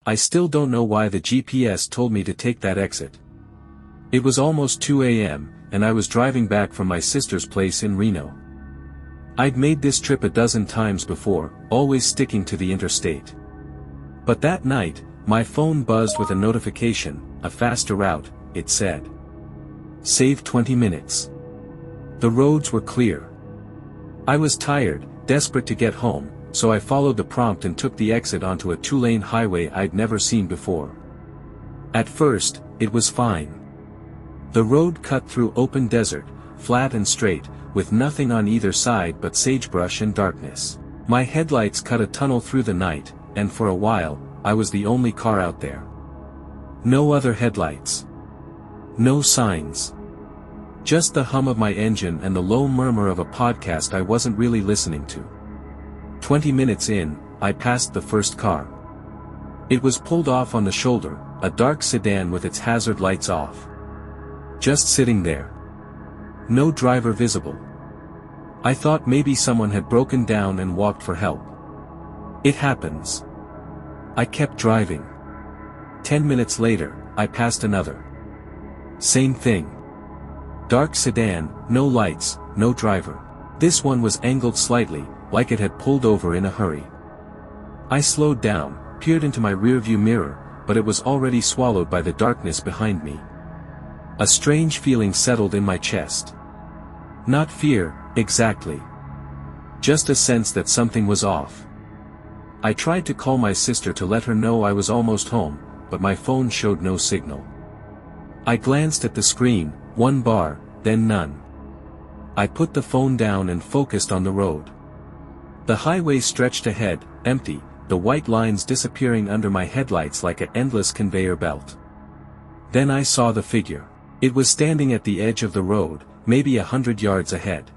I still don't know why the GPS told me to take that exit. It was almost 2 a.m., and I was driving back from my sister's place in Reno. I'd made this trip a dozen times before, always sticking to the interstate. But that night, my phone buzzed with a notification, a faster route, it said. Save 20 minutes. The roads were clear. I was tired, desperate to get home, so I followed the prompt and took the exit onto a 2-lane highway I'd never seen before. At first, it was fine. The road cut through open desert, flat and straight, with nothing on either side but sagebrush and darkness. My headlights cut a tunnel through the night, and for a while, I was the only car out there. No other headlights. No signs. Just the hum of my engine and the low murmur of a podcast I wasn't really listening to. 20 minutes in, I passed the first car. It was pulled off on the shoulder, a dark sedan with its hazard lights off. Just sitting there. No driver visible. I thought maybe someone had broken down and walked for help. It happens. I kept driving. 10 minutes later, I passed another. Same thing. Dark sedan, no lights, no driver. This one was angled slightly, like it had pulled over in a hurry. I slowed down, peered into my rearview mirror, but it was already swallowed by the darkness behind me. A strange feeling settled in my chest. Not fear, exactly. Just a sense that something was off. I tried to call my sister to let her know I was almost home, but my phone showed no signal. I glanced at the screen, one bar, then none. I put the phone down and focused on the road. The highway stretched ahead, empty, the white lines disappearing under my headlights like an endless conveyor belt. Then I saw the figure. It was standing at the edge of the road, maybe 100 yards ahead.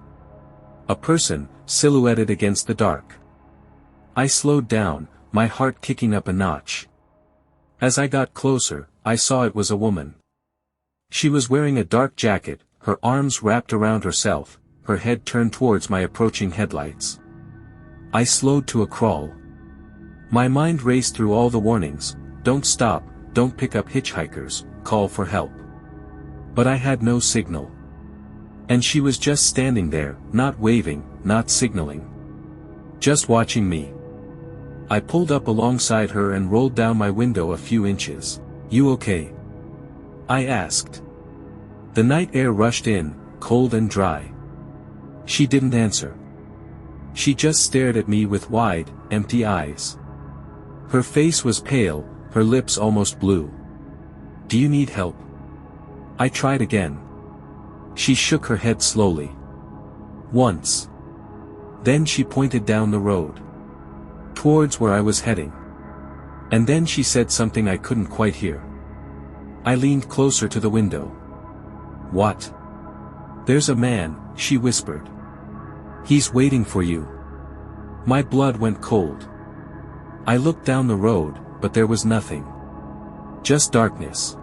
A person, silhouetted against the dark. I slowed down, my heart kicking up a notch. As I got closer, I saw it was a woman. She was wearing a dark jacket, her arms wrapped around herself, her head turned towards my approaching headlights. I slowed to a crawl. My mind raced through all the warnings: don't stop, don't pick up hitchhikers, call for help. But I had no signal. And she was just standing there, not waving, not signaling. Just watching me. I pulled up alongside her and rolled down my window a few inches. "You okay?" I asked. The night air rushed in, cold and dry. She didn't answer. She just stared at me with wide, empty eyes. Her face was pale, her lips almost blue. "Do you need help?" I tried again. She shook her head slowly. Once. Then she pointed down the road. Towards where I was heading. And then she said something I couldn't quite hear. I leaned closer to the window. "What?" "There's a man," she whispered. "He's waiting for you." My blood went cold. I looked down the road, but there was nothing. Just darkness.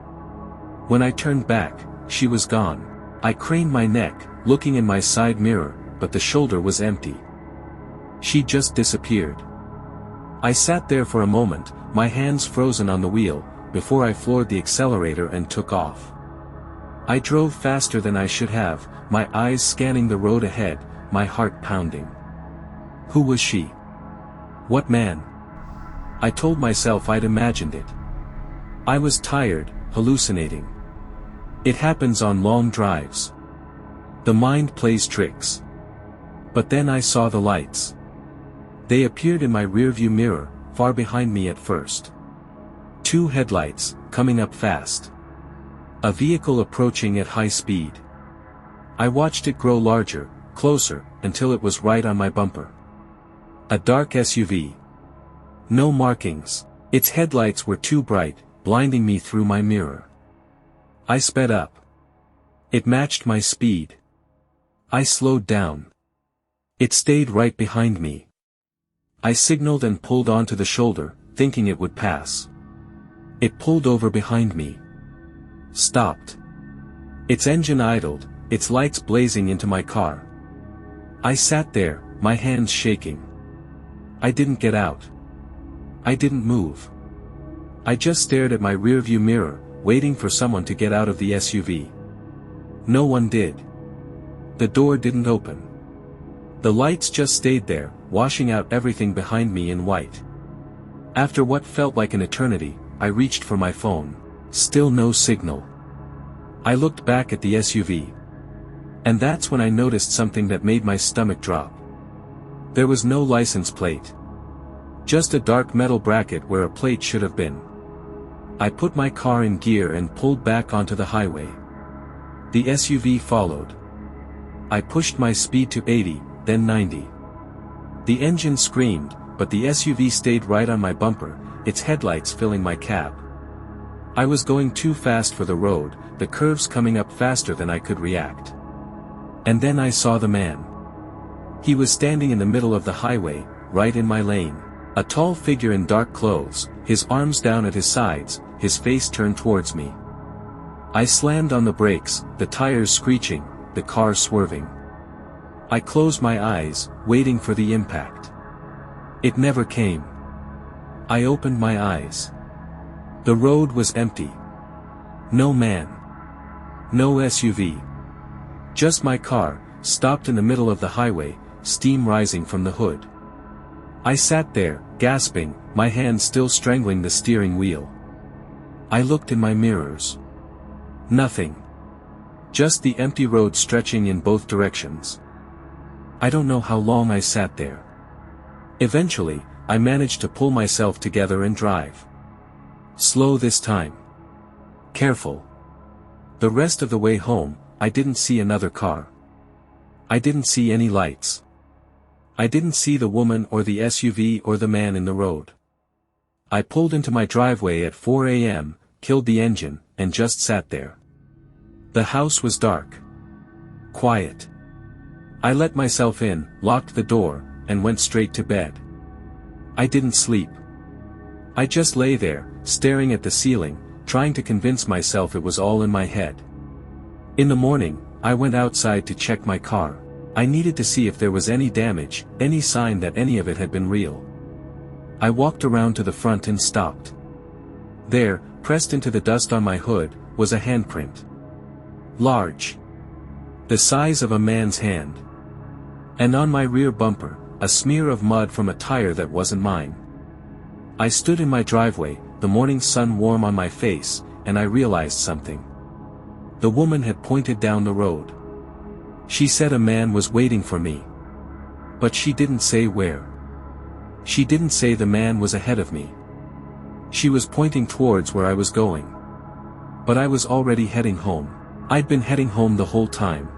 When I turned back, she was gone. I craned my neck, looking in my side mirror, but the shoulder was empty. She just disappeared. I sat there for a moment, my hands frozen on the wheel, before I floored the accelerator and took off. I drove faster than I should have, my eyes scanning the road ahead, my heart pounding. Who was she? What man? I told myself I'd imagined it. I was tired, hallucinating. It happens on long drives. The mind plays tricks. But then I saw the lights. They appeared in my rearview mirror, far behind me at first. 2 headlights, coming up fast. A vehicle approaching at high speed. I watched it grow larger, closer, until it was right on my bumper. A dark SUV. No markings. Its headlights were too bright, blinding me through my mirror. I sped up. It matched my speed. I slowed down. It stayed right behind me. I signaled and pulled onto the shoulder, thinking it would pass. It pulled over behind me. Stopped. Its engine idled, its lights blazing into my car. I sat there, my hands shaking. I didn't get out. I didn't move. I just stared at my rearview mirror, waiting for someone to get out of the SUV. No one did. The door didn't open. The lights just stayed there, washing out everything behind me in white. After what felt like an eternity, I reached for my phone. Still no signal. I looked back at the SUV. And that's when I noticed something that made my stomach drop. There was no license plate. Just a dark metal bracket where a plate should have been. I put my car in gear and pulled back onto the highway. The SUV followed. I pushed my speed to 80, then 90. The engine screamed, but the SUV stayed right on my bumper, its headlights filling my cab. I was going too fast for the road, the curves coming up faster than I could react. And then I saw the man. He was standing in the middle of the highway, right in my lane. A tall figure in dark clothes, his arms down at his sides, his face turned towards me. I slammed on the brakes, the tires screeching, the car swerving. I closed my eyes, waiting for the impact. It never came. I opened my eyes. The road was empty. No man. No SUV. Just my car, stopped in the middle of the highway, steam rising from the hood. I sat there, gasping, my hand still strangling the steering wheel. I looked in my mirrors. Nothing. Just the empty road stretching in both directions. I don't know how long I sat there. Eventually, I managed to pull myself together and drive. Slow this time. Careful. The rest of the way home, I didn't see another car. I didn't see any lights. I didn't see the woman or the SUV or the man in the road. I pulled into my driveway at 4 a.m., killed the engine, and just sat there. The house was dark. Quiet. I let myself in, locked the door, and went straight to bed. I didn't sleep. I just lay there, staring at the ceiling, trying to convince myself it was all in my head. In the morning, I went outside to check my car. I needed to see if there was any damage, any sign that any of it had been real. I walked around to the front and stopped. There, pressed into the dust on my hood, was a handprint. Large. The size of a man's hand. And on my rear bumper, a smear of mud from a tire that wasn't mine. I stood in my driveway, the morning sun warm on my face, and I realized something. The woman had pointed down the road. She said a man was waiting for me. But she didn't say where. She didn't say the man was ahead of me. She was pointing towards where I was going. But I was already heading home. I'd been heading home the whole time.